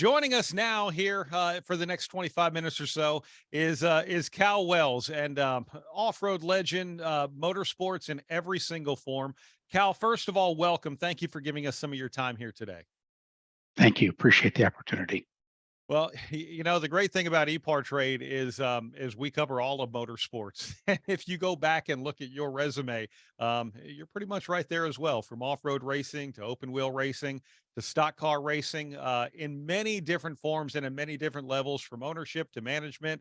Joining us now here for the next 25 minutes or so is Cal Wells, and off-road legend, motorsports in every single form. Cal, first of all, welcome. Thank you for giving us some of your time here today. Thank you. Appreciate the opportunity. Well, the great thing about EPARTRADE is we cover all of motorsports. And if you go back and look at your resume, you're pretty much right there as well, from off-road racing to open wheel racing to stock car racing, in many different forms and in many different levels, from ownership to management,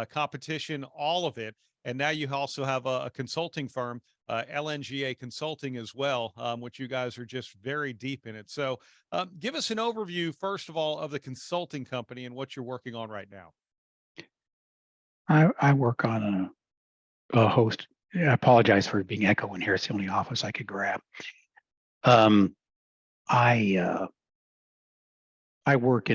competition, all of it. And now you also have a consulting firm, LNGA Consulting as well, which you guys are just very deep in it. So give us an overview, first of all, of the consulting company and what you're working on right now. I work on a host. I apologize for being echo in here. It's the only office I could grab. I work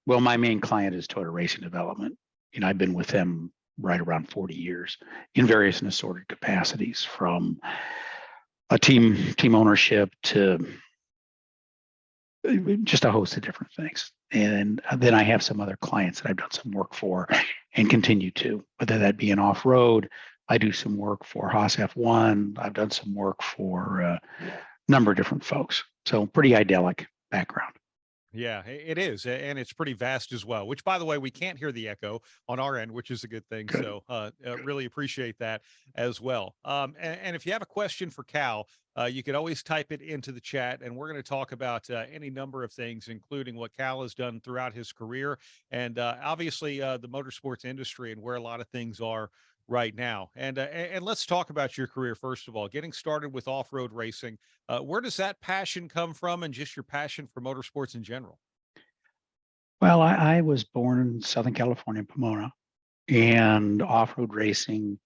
well, my main client is Toyota Racing Development. I've been with them right around 40 years in various and assorted capacities, from a team ownership to just a host of different things. And then I have some other clients that I've done some work for and continue to, whether that be an off-road. I do some work for Haas F1. I've done some work for a number of different folks. So pretty idyllic background. Yeah, it is. And it's pretty vast as well, which, by the way, we can't hear the echo on our end, which is a good thing. Good. So really appreciate that as well. And if you have a question for Cal, you could always type it into the chat, and we're going to talk about any number of things, including what Cal has done throughout his career, and obviously the motorsports industry and where a lot of things are right now. And let's talk about your career, first of all, getting started with off-road racing. Where does that passion come from, and just your passion for motorsports in general? Well, I was born in Southern California, Pomona, and off-road racing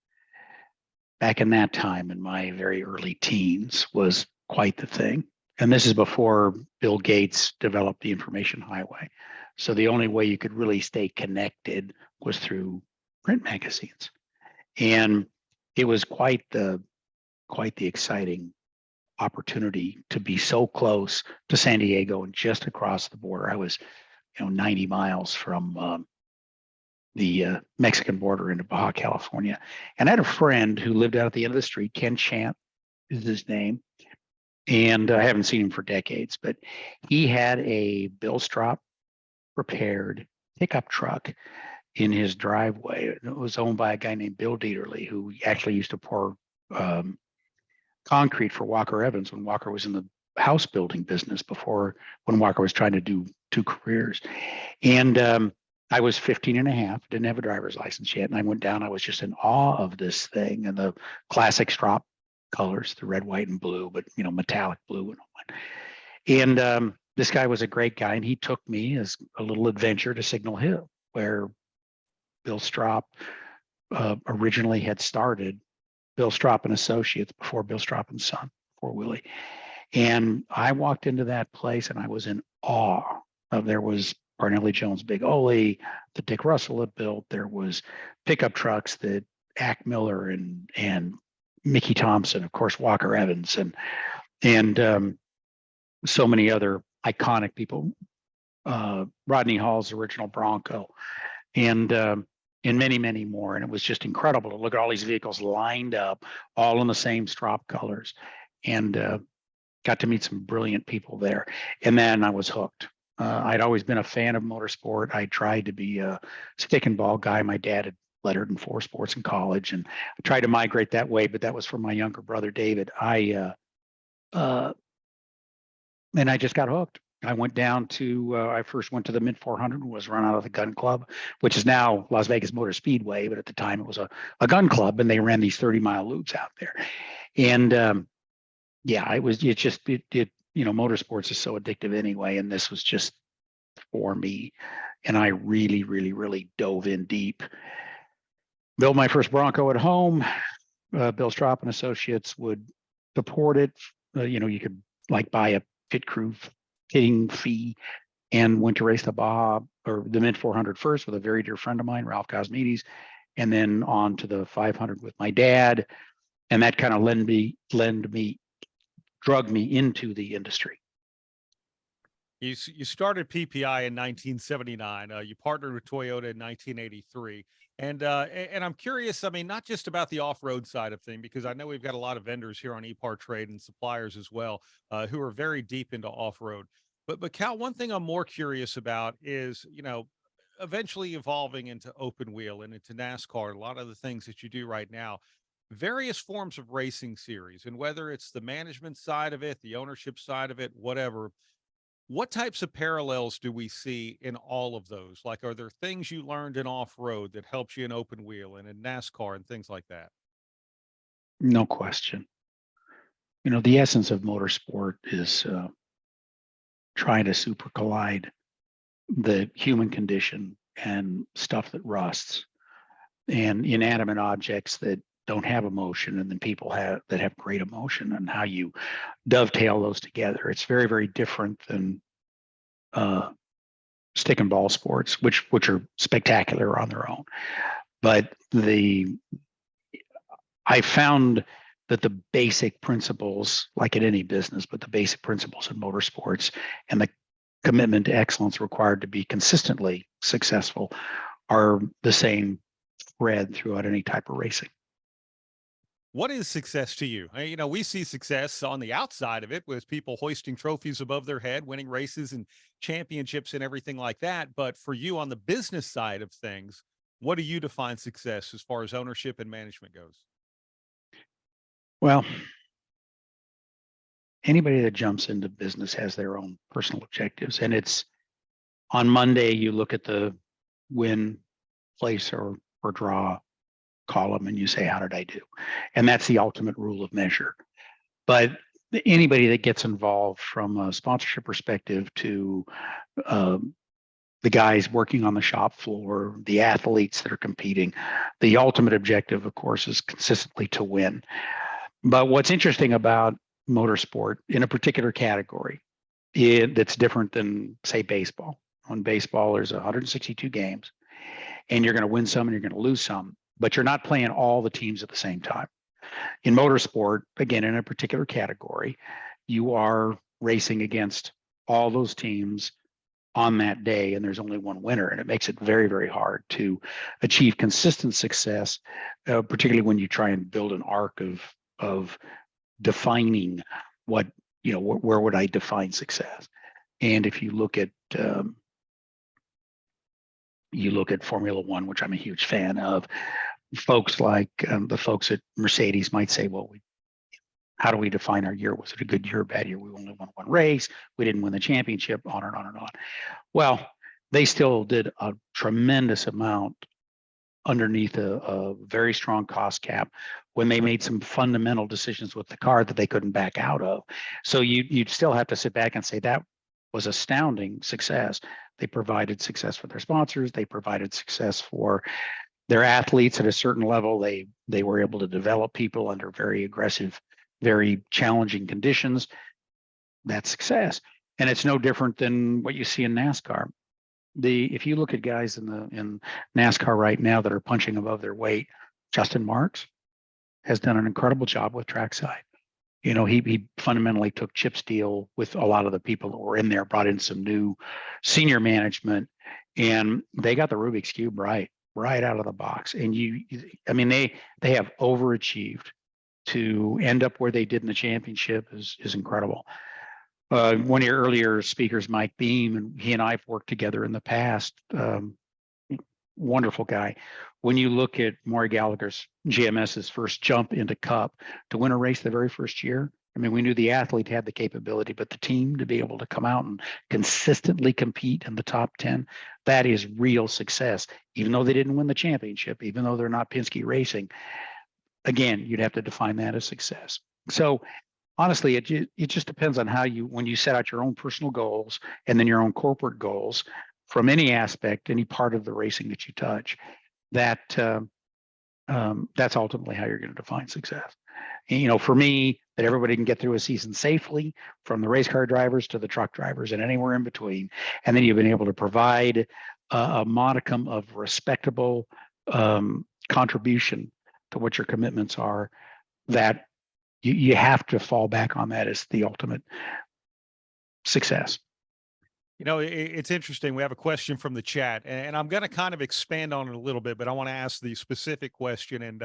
back in that time, in my very early teens, was quite the thing. And this is before Bill Gates developed the information highway. So the only way you could really stay connected was through print magazines. And it was quite the exciting opportunity to be so close to San Diego and just across the border. I was, 90 miles from the Mexican border into Baja, California. And I had a friend who lived out at the end of the street. Ken Chant is his name. And I haven't seen him for decades, but he had a Bill Strop repaired pickup truck in his driveway. It was owned by a guy named Bill Dieterle, who actually used to pour concrete for Walker Evans when Walker was in the house building business, when Walker was trying to do two careers. And I was 15 and a half, didn't have a driver's license yet. And I went down, I was just in awe of this thing and the classic Strop colors, the red, white, and blue, but metallic blue and all that. And this guy was a great guy, and he took me as a little adventure to Signal Hill, where Bill Strop originally had started, Bill Strop and Associates, before Bill Strop and Son, before Willie. And I walked into that place and I was in awe of, there was Parnelli Jones Big Ole that Dick Russell had built. There was pickup trucks that Ack Miller and Mickey Thompson, of course, Walker Evans, and so many other iconic people. Rodney Hall's original Bronco, and many, many more. And it was just incredible to look at all these vehicles lined up, all in the same Strop colors, and got to meet some brilliant people there. And then I was hooked. I'd always been a fan of motorsport. I tried to be a stick and ball guy. My dad had lettered in 4 sports in college, and I tried to migrate that way, but that was for my younger brother, David. And I just got hooked. I went down to, I first went to the Mid 400, was run out of the Gun Club, which is now Las Vegas Motor Speedway, but at the time it was a gun club, and they ran these 30-mile loops out there. And motorsports is so addictive anyway, and this was just for me. And I really, really, really dove in deep. Built my first Bronco at home. Bill Strop and Associates would support it. You could buy a pit crew pitting fee, and went to race the Baja, or the Mid 400 first, with a very dear friend of mine, Ralph Cosmides, and then on to the 500 with my dad. And that kind of drug me into the industry. You started PPI in 1979. You partnered with Toyota in 1983. And I'm curious, I mean, not just about the off-road side of thing, because I know we've got a lot of vendors here on EPARTRADE and suppliers as well, who are very deep into off-road. But Cal, one thing I'm more curious about is, eventually evolving into open wheel and into NASCAR, a lot of the things that you do right now, various forms of racing series, and whether it's the management side of it, the ownership side of it, whatever, what types of parallels do we see in all of those? Like, are there things you learned in off-road that helps you in open wheel and in NASCAR and things like that? No question. The essence of motorsport is trying to super collide the human condition and stuff that rusts and inanimate objects that don't have emotion, and then people that have great emotion, and how you dovetail those together. It's very, very different than stick and ball sports, which are spectacular on their own. But I found that the basic principles, like in any business, but the basic principles in motorsports and the commitment to excellence required to be consistently successful are the same thread throughout any type of racing. What is success to you? We see success on the outside of it with people hoisting trophies above their head, winning races and championships and everything like that. But for you on the business side of things, what do you define success as far as ownership and management goes? Well, anybody that jumps into business has their own personal objectives. And it's on Monday, you look at the win, place, or draw column and you say, how did I do? And that's the ultimate rule of measure. But anybody that gets involved from a sponsorship perspective to the guys working on the shop floor, the athletes that are competing, the ultimate objective, of course, is consistently to win. But what's interesting about motorsport in a particular category that's different than, say, baseball. On baseball, there's 162 games, and you're going to win some and you're going to lose some, but you're not playing all the teams at the same time. In motorsport, again, in a particular category, you are racing against all those teams on that day, and there's only one winner, and it makes it very, very hard to achieve consistent success, particularly when you try and build an arc of defining what, where would I define success. And if you look at Formula One, which I'm a huge fan of, folks like the folks at Mercedes might say, well, how do we define our year? Was it a good year or bad year? We only won one race. We didn't win the championship, on and on and on. Well, they still did a tremendous amount underneath a very strong cost cap when they made some fundamental decisions with the car that they couldn't back out of. So you'd still have to sit back and say that was astounding success. They provided success for their sponsors. They provided success for their athletes at a certain level. They were able to develop people under very aggressive, very challenging conditions. That's success. And it's no different than what you see in NASCAR. If you look at guys in NASCAR right now that are punching above their weight, Justin Marks has done an incredible job with trackside. He fundamentally took chip steel with a lot of the people that were in there, brought in some new senior management, and they got the Rubik's Cube right out of the box. And they have overachieved. To end up where they did in the championship is incredible. One of your earlier speakers, Mike Beam, and he and I have worked together in the past. Wonderful guy. When you look at Maury Gallagher's GMS's first jump into Cup to win a race the very first year, we knew the athlete had the capability, but the team to be able to come out and consistently compete in the top 10, that is real success. Even though they didn't win the championship, even though they're not Penske Racing, again, you'd have to define that as success. So honestly, it just depends on when you set out your own personal goals and then your own corporate goals from any aspect, any part of the racing that you touch, that's ultimately how you're going to define success. And, for me, that everybody can get through a season safely, from the race car drivers to the truck drivers and anywhere in between. And then you've been able to provide a modicum of respectable contribution to what your commitments are, that you have to fall back on that as the ultimate success. It's interesting. We have a question from the chat, and I'm going to kind of expand on it a little bit, but I want to ask the specific question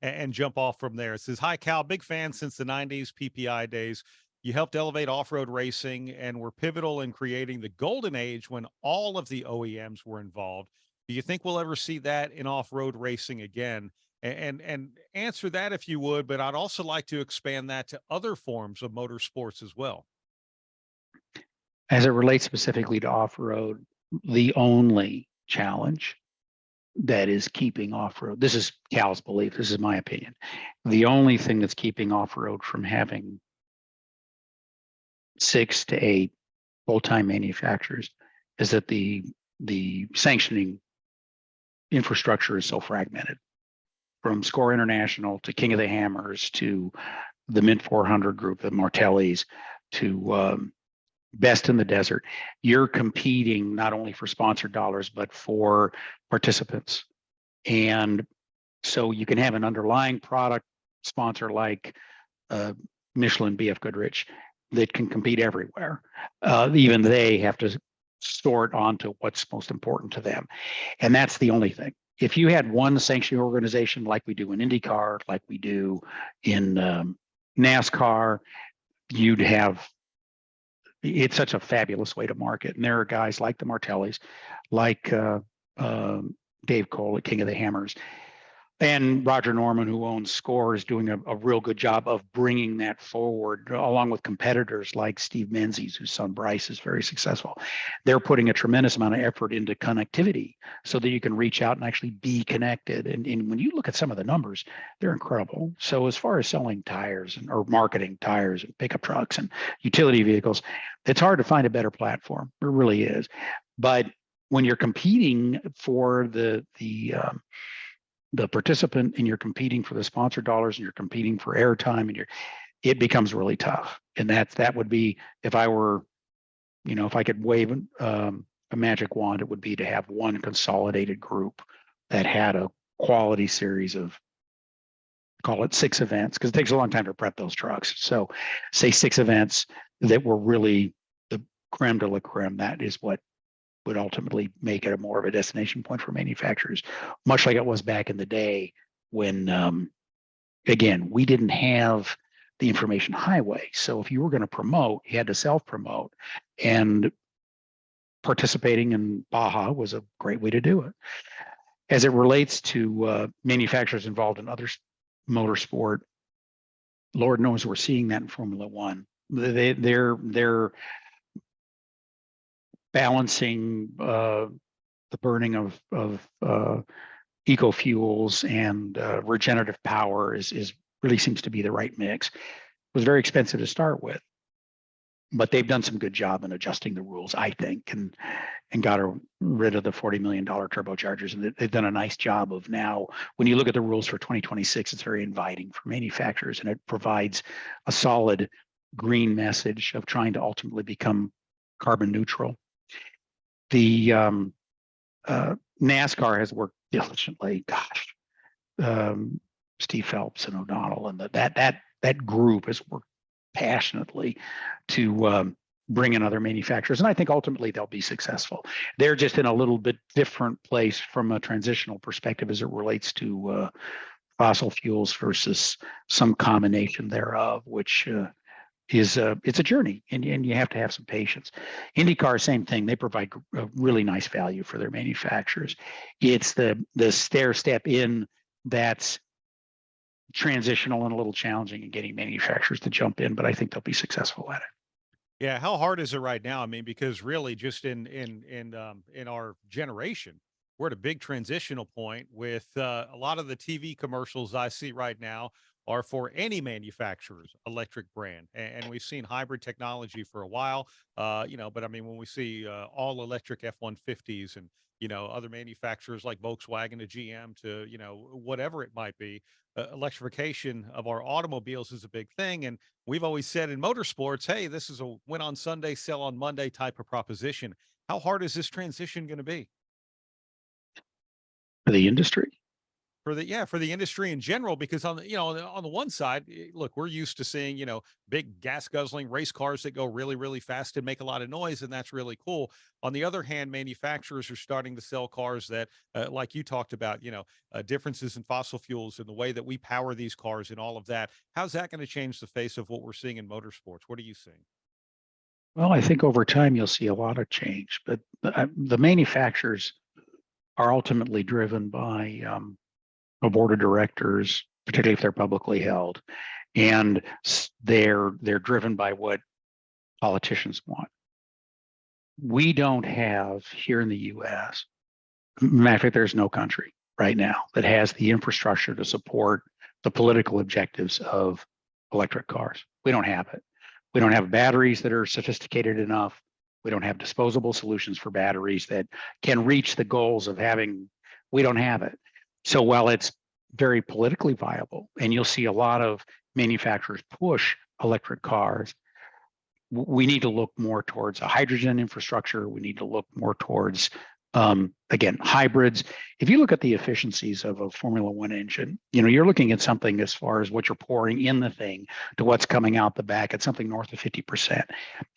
and jump off from there. It says, "Hi Cal, big fan since the '90s PPI days. You helped elevate off-road racing and were pivotal in creating the golden age when all of the OEMs were involved. Do you think we'll ever see that in off-road racing again?" And answer that if you would, but I'd also like to expand that to other forms of motorsports as well. As it relates specifically to off-road, the only challenge that is keeping off-road, this is Cal's belief, this is my opinion. The only thing that's keeping off-road from having 6 to 8 full-time manufacturers is that the sanctioning infrastructure is so fragmented. From Score International to King of the Hammers to the Mint 400 group, the Martellis, to Best in the Desert, you're competing not only for sponsored dollars, but for participants. And so you can have an underlying product sponsor like Michelin, BF Goodrich, that can compete everywhere. Even they have to sort onto what's most important to them. And that's the only thing. If you had one sanctioning organization like we do in IndyCar, like we do in NASCAR, you'd have, it's such a fabulous way to market. And there are guys like the Martellis, like Dave Cole at King of the Hammers, and Roger Norman, who owns Score, is doing a real good job of bringing that forward, along with competitors like Steve Menzies, whose son Bryce is very successful. They're putting a tremendous amount of effort into connectivity so that you can reach out and actually be connected. And when you look at some of the numbers, they're incredible. So as far as selling tires or marketing tires and pickup trucks and utility vehicles, it's hard to find a better platform. It really is. But when you're competing for the participant and you're competing for the sponsor dollars and you're competing for airtime and it becomes really tough. And that would be, if I were, if I could wave a magic wand, it would be to have one consolidated group that had a quality series of, call it 6 events, because it takes a long time to prep those trucks. So say 6 events that were really the creme de la creme. That is what would ultimately make it a more of a destination point for manufacturers, much like it was back in the day when, again, we didn't have the information highway. So if you were going to promote, you had to self-promote, and participating in Baja was a great way to do it. As it relates to manufacturers involved in other motorsport, Lord knows we're seeing that in Formula One. They're balancing the burning of eco fuels and regenerative power is really seems to be the right mix. It was very expensive to start with, but they've done some good job in adjusting the rules, I think, and got rid of the $40 million turbochargers. And they've done a nice job of, now, when you look at the rules for 2026, it's very inviting for manufacturers, and it provides a solid green message of trying to ultimately become carbon neutral. The NASCAR has worked diligently. Gosh, Steve Phelps and O'Donnell and that group has worked passionately to bring in other manufacturers, and I think ultimately they'll be successful. They're just in a little bit different place from a transitional perspective as it relates to fossil fuels versus some combination thereof, which it's a journey, and you have to have some patience. IndyCar, same thing. They provide a really nice value for their manufacturers. It's the stair step in that's transitional and a little challenging in getting manufacturers to jump in, but I think they'll be successful at it. Yeah, how hard is it right now? I mean, because really, just in our generation, we're at a big transitional point with a lot of the TV commercials I see right now are for any manufacturer's electric brand, and we've seen hybrid technology for a while, but I mean, when we see all electric F-150s and other manufacturers like Volkswagen to GM to whatever it might be, electrification of our automobiles is a big thing, and we've always said in motorsports, hey, this is a win on Sunday, sell on Monday type of proposition. How hard is this transition going to be? For the industry, for the industry in general, because on the, on the one side, look, we're used to seeing, big gas guzzling race cars that go really, really fast and make a lot of noise, and that's really cool. On the other hand, manufacturers are starting to sell cars that, like you talked about, differences in fossil fuels and the way that we power these cars and all of that. How's that going to change the face of what we're seeing in motorsports? What are you seeing? Well, I think over time you'll see a lot of change, but the manufacturers are ultimately driven by a board of directors, particularly if they're publicly held, and they're driven by what politicians want. We don't have here in the U.S. Matter of fact, there's no country right now that has the infrastructure to support the political objectives of electric cars. We don't have it. We don't have batteries that are sophisticated enough. We don't have disposable solutions for batteries that can reach the goals of having, we don't have it. So while it's very politically viable, and you'll see a lot of manufacturers push electric cars, we need to look more towards a hydrogen infrastructure. We need to look more towards, again, hybrids. If you look at the efficiencies of a Formula One engine, you're looking at something as far as what you're pouring in the thing to what's coming out the back at something north of 50%.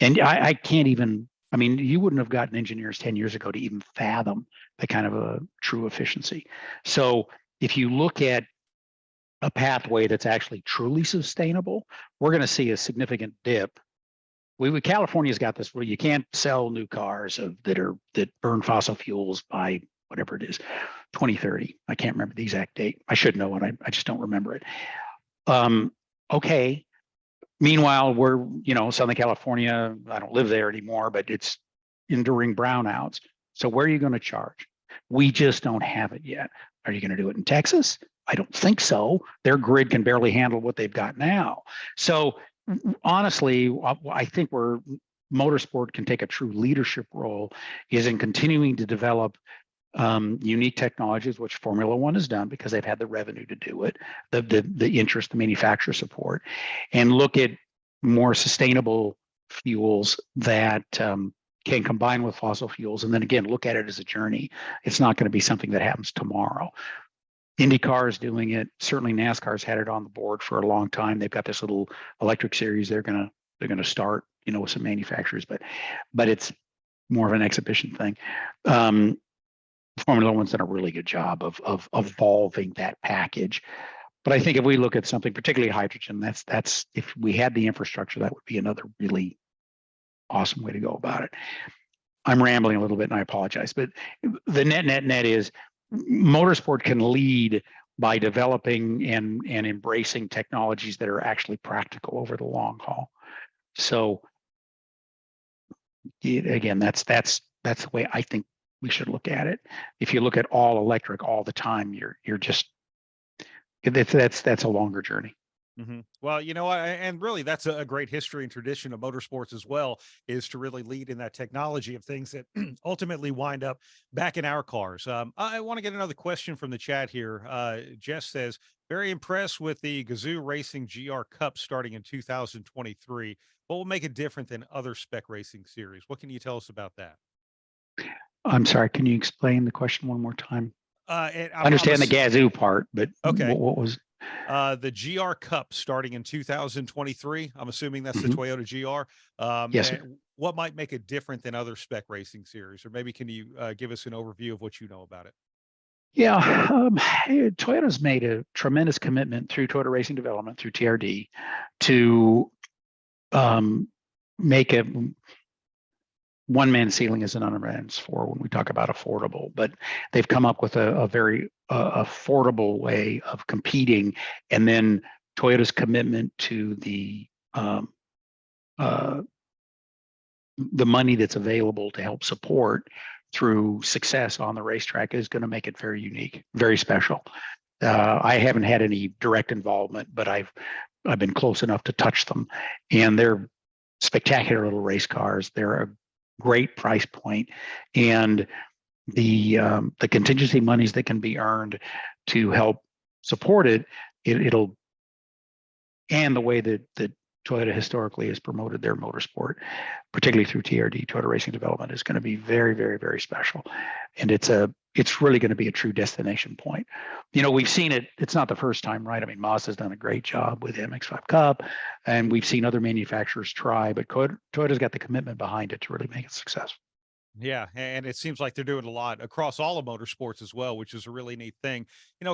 And I can't even, you wouldn't have gotten engineers 10 years ago to even fathom the kind of a true efficiency. So if you look at a pathway that's actually truly sustainable, we're going to see a significant dip. California's got this where you can't sell new cars that burn fossil fuels by whatever it is, 2030. I can't remember the exact date. I should know it. I just don't remember it. Okay. Meanwhile, we're, Southern California, I don't live there anymore, but it's enduring brownouts. So where are you going to charge? We just don't have it yet. Are you going to do it in Texas? I don't think so. Their grid can barely handle what they've got now. So honestly, I think where motorsport can take a true leadership role is in continuing to develop unique technologies, which Formula One has done because they've had the revenue to do it, the interest, the manufacturer support, and look at more sustainable fuels that can combine with fossil fuels. And then again, look at it as a journey. It's not going to be something that happens tomorrow. IndyCar is doing it. Certainly NASCAR's had it on the board for a long time. They've got this little electric series they're gonna start, with some manufacturers, but it's more of an exhibition thing. Formula One's done a really good job of evolving that package. But I think if we look at something, particularly hydrogen, that's if we had the infrastructure, that would be another really awesome way to go about it. I'm rambling a little bit and I apologize, but the net is motorsport can lead by developing and embracing technologies that are actually practical over the long haul. So again, that's the way I think we should look at it. If you look at all electric all the time, you're just, that's a longer journey. Mm-hmm. Well, and really that's a great history and tradition of motorsports as well, is to really lead in that technology of things that ultimately wind up back in our cars. I want to get another question from the chat here. Jess says, very impressed with the Gazoo Racing GR Cup starting in 2023. What will make it different than other spec racing series? What can you tell us about that? I'm sorry, can you explain the question one more time? I understand the Gazoo part, but okay. What was the GR Cup starting in 2023? I'm assuming that's the Toyota GR. Yes, sir. What might make it different than other spec racing series, or maybe can you give us an overview of what you know about it? Yeah, Toyota's made a tremendous commitment through Toyota Racing Development, through TRD, to make a one-man ceiling is an underman's for when we talk about affordable, but they've come up with a very affordable way of competing. And then Toyota's commitment to the money that's available to help support through success on the racetrack is going to make it very unique, very special. I haven't had any direct involvement, but I've been close enough to touch them, and they're spectacular little race cars. They're a great price point, and the contingency monies that can be earned to help support it'll and the way that Toyota historically has promoted their motorsport, particularly through TRD, Toyota Racing Development, is going to be very, very, very special. And it's a it's really going to be a true destination point. We've seen it. It's not the first time, right? I mean, Mazda's done a great job with MX-5 Cup, and we've seen other manufacturers try, but Toyota's got the commitment behind it to really make it successful. Yeah, and it seems like they're doing a lot across all of motorsports as well, which is a really neat thing.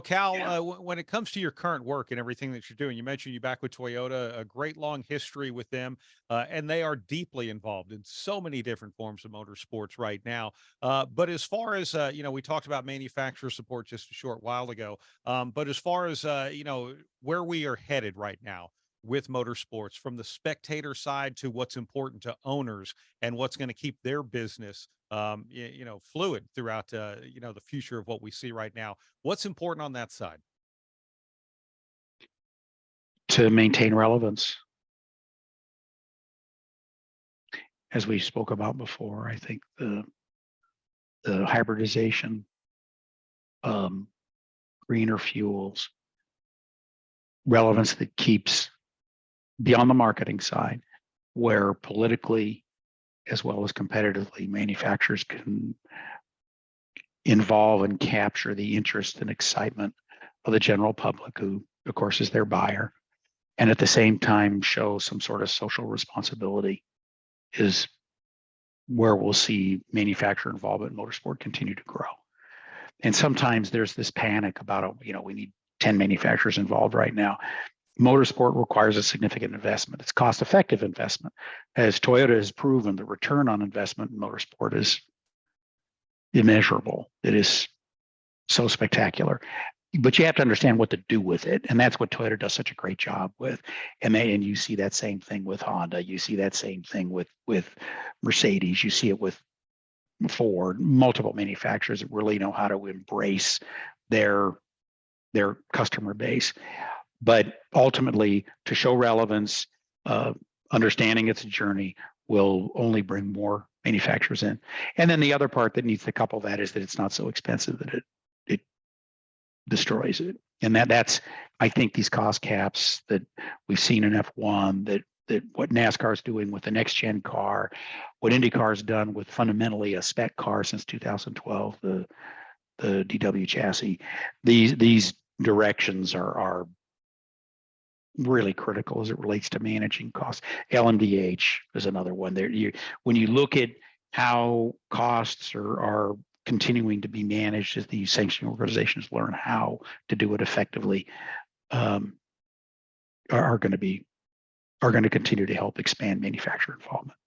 Cal, Yeah. when it comes to your current work and everything that you're doing, you mentioned you back with Toyota, a great long history with them, and they are deeply involved in so many different forms of motorsports right now. But as far as we talked about manufacturer support just a short while ago, but as far as where we are headed right now with motorsports, from the spectator side to what's important to owners and what's going to keep their business fluid throughout the future of what we see right now. What's important on that side? To maintain relevance, as we spoke about before, I think the hybridization, greener fuels, relevance that keeps beyond the marketing side, where politically as well as competitively manufacturers can involve and capture the interest and excitement of the general public, who of course is their buyer, and at the same time show some sort of social responsibility, is where we'll see manufacturer involvement in motorsport continue to grow. And sometimes there's this panic about, we need 10 manufacturers involved right now. Motorsport requires a significant investment. It's cost-effective investment. As Toyota has proven, the return on investment in motorsport is immeasurable. It is so spectacular. But you have to understand what to do with it, and that's what Toyota does such a great job with. And you see that same thing with Honda. You see that same thing with Mercedes. You see it with Ford. Multiple manufacturers that really know how to embrace their customer base. But ultimately, to show relevance, understanding it's a journey, will only bring more manufacturers in. And then the other part that needs to couple that is that it's not so expensive that it destroys it. And that's, I think, these cost caps that we've seen in F1, that what NASCAR is doing with the next gen car, what IndyCar has done with fundamentally a spec car since 2012, the DW chassis, these directions are really critical as it relates to managing costs. LMDH is another one. When you look at how costs are continuing to be managed as these sanctioning organizations learn how to do it effectively, are going to continue to help expand manufacturer involvement.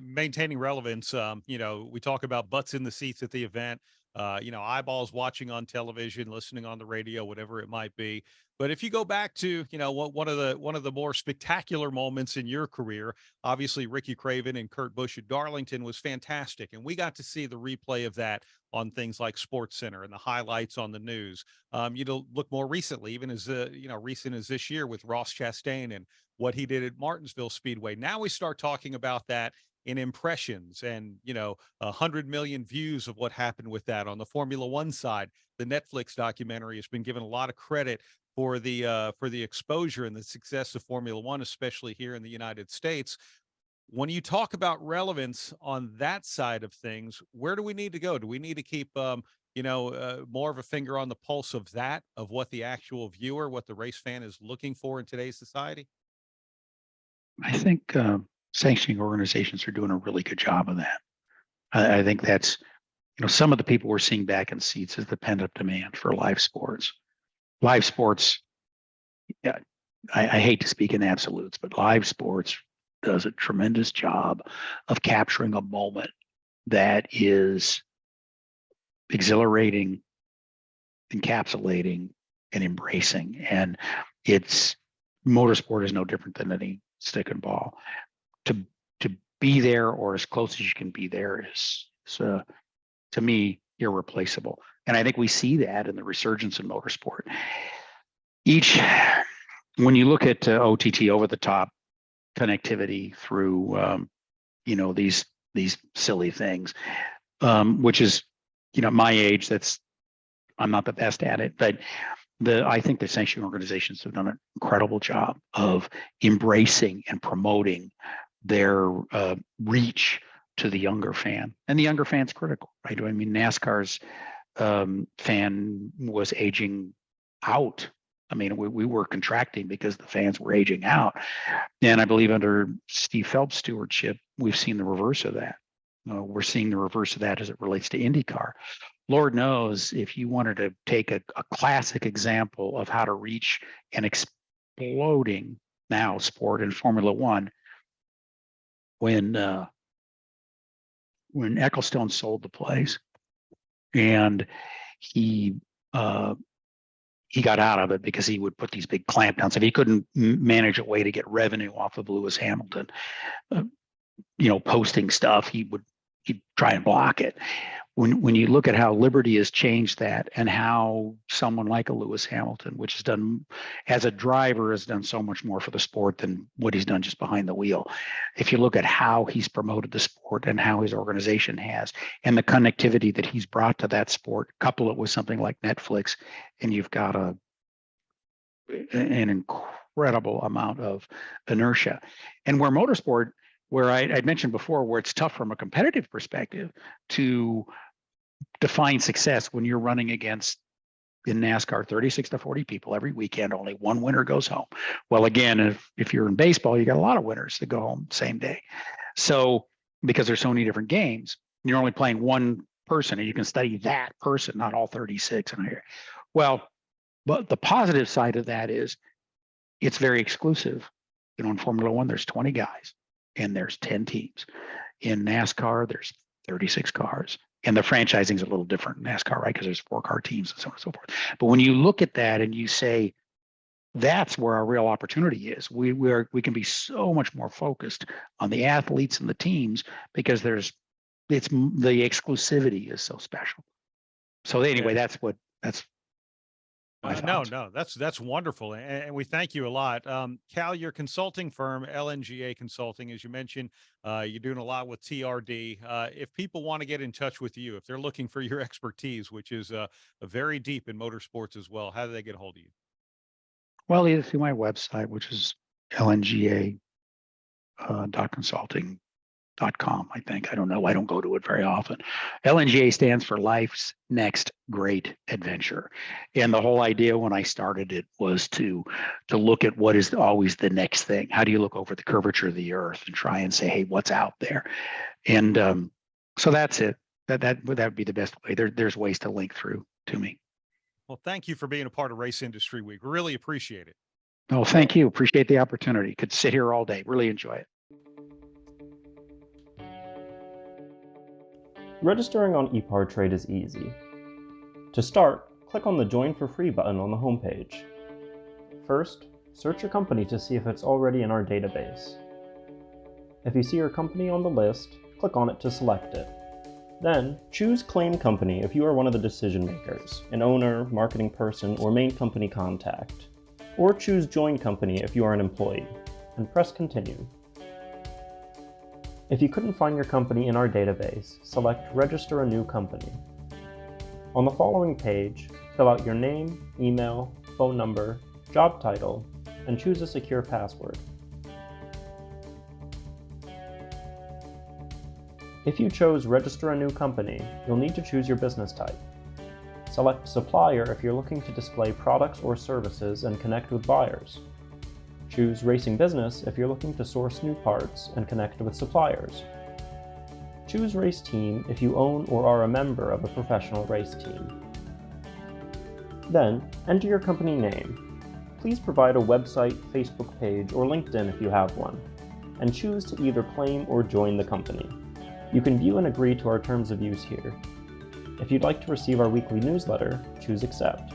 Maintaining relevance. We talk about butts in the seats at the event, eyeballs watching on television, listening on the radio, whatever it might be. But if you go back to, one of the more spectacular moments in your career, obviously Ricky Craven and Kurt Busch at Darlington was fantastic. And we got to see the replay of that on things like Sports Center and the highlights on the news. Look more recently, even as, recent as this year with Ross Chastain and what he did at Martinsville Speedway. Now we start talking about that in impressions and 100 million views of what happened with that. On the Formula One side, the Netflix documentary has been given a lot of credit for the exposure and the success of Formula One, especially here in the United States. When you talk about relevance on that side of things, where do we need to go? Do we need to keep more of a finger on the pulse of that, of what the actual viewer, what the race fan is looking for in today's society? I think sanctioning organizations are doing a really good job of that. I think that's, some of the people we're seeing back in seats is the pent-up demand for live sports. Live sports, yeah, I hate to speak in absolutes, but live sports does a tremendous job of capturing a moment that is exhilarating, encapsulating, and embracing. And motorsport is no different than any stick and ball. To be there, or as close as you can be there, is to me irreplaceable. And I think we see that in the resurgence in motorsport. When you look at OTT, over the top connectivity through these silly things, which is my age, I'm not the best at it, but I think the sanctioning organizations have done an incredible job of embracing and promoting their reach to the younger fan, and the younger fan's critical, right? I mean, NASCAR's fan was aging out. I mean, we were contracting because the fans were aging out. And I believe under Steve Phelps' stewardship, we've seen the reverse of that. We're seeing the reverse of that as it relates to IndyCar. Lord knows, if you wanted to take a classic example of how to reach an exploding now sport in Formula One, when Ecclestone sold the place and he got out of it because he would put these big clampdowns. If he couldn't manage a way to get revenue off of Lewis Hamilton, posting stuff, he'd try and block it. When you look at how Liberty has changed that, and how someone like a Lewis Hamilton, which has done as a driver, has done so much more for the sport than what he's done just behind the wheel. If you look at how he's promoted the sport and how his organization has, and the connectivity that he's brought to that sport, couple it with something like Netflix, and you've got an incredible amount of inertia. And where motorsport, where I'd mentioned before, where it's tough from a competitive perspective to define success when you're running against, in NASCAR, 36 to 40 people every weekend, only one winner goes home. Well, again, if you're in baseball, you got a lot of winners that go home same day. So because there's so many different games, you're only playing one person, and you can study that person, not all 36. Well, but the positive side of that is it's very exclusive. In Formula One, there's 20 guys and there's 10 teams. In NASCAR, there's 36 cars. And the franchising is a little different in NASCAR, right? Because there's 4-car teams and so on and so forth. But when you look at that and you say, that's where our real opportunity is. We can be so much more focused on the athletes and the teams, because the exclusivity is so special. So anyway, that's no, that's wonderful, and we thank you a lot. Cal, your consulting firm, LNGA Consulting, as you mentioned, you're doing a lot with TRD. If people want to get in touch with you, if they're looking for your expertise, which is very deep in motorsports as well, how do they get a hold of you? Well, either through my website, which is LNGA.consulting.com, I think. I don't know. I don't go to it very often. LNGA stands for Life's Next Great Adventure. And the whole idea when I started it was to look at what is always the next thing. How do you look over the curvature of the earth and try and say, hey, what's out there? And so that's it. That would be the best way. There's ways to link through to me. Well, thank you for being a part of Race Industry Week. We really appreciate it. Oh, thank you. Appreciate the opportunity. Could sit here all day. Really enjoy it. Registering on EPARTRADE is easy. To start, click on the Join for Free button on the homepage. First, search your company to see if it's already in our database. If you see your company on the list, click on it to select it. Then, choose Claim Company if you are one of the decision makers, an owner, marketing person, or main company contact. Or choose Join Company if you are an employee, and press Continue. If you couldn't find your company in our database, select Register a New Company. On the following page, fill out your name, email, phone number, job title, and choose a secure password. If you chose Register a New Company, you'll need to choose your business type. Select Supplier if you're looking to display products or services and connect with buyers. Choose Racing Business if you're looking to source new parts and connect with suppliers. Choose Race Team if you own or are a member of a professional race team. Then, enter your company name. Please provide a website, Facebook page, or LinkedIn if you have one, and choose to either claim or join the company. You can view and agree to our terms of use here. If you'd like to receive our weekly newsletter, choose Accept.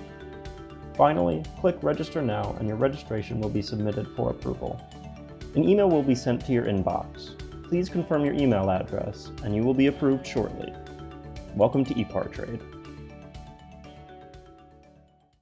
Finally, click Register Now and your registration will be submitted for approval. An email will be sent to your inbox. Please confirm your email address and you will be approved shortly. Welcome to EPARTRADE.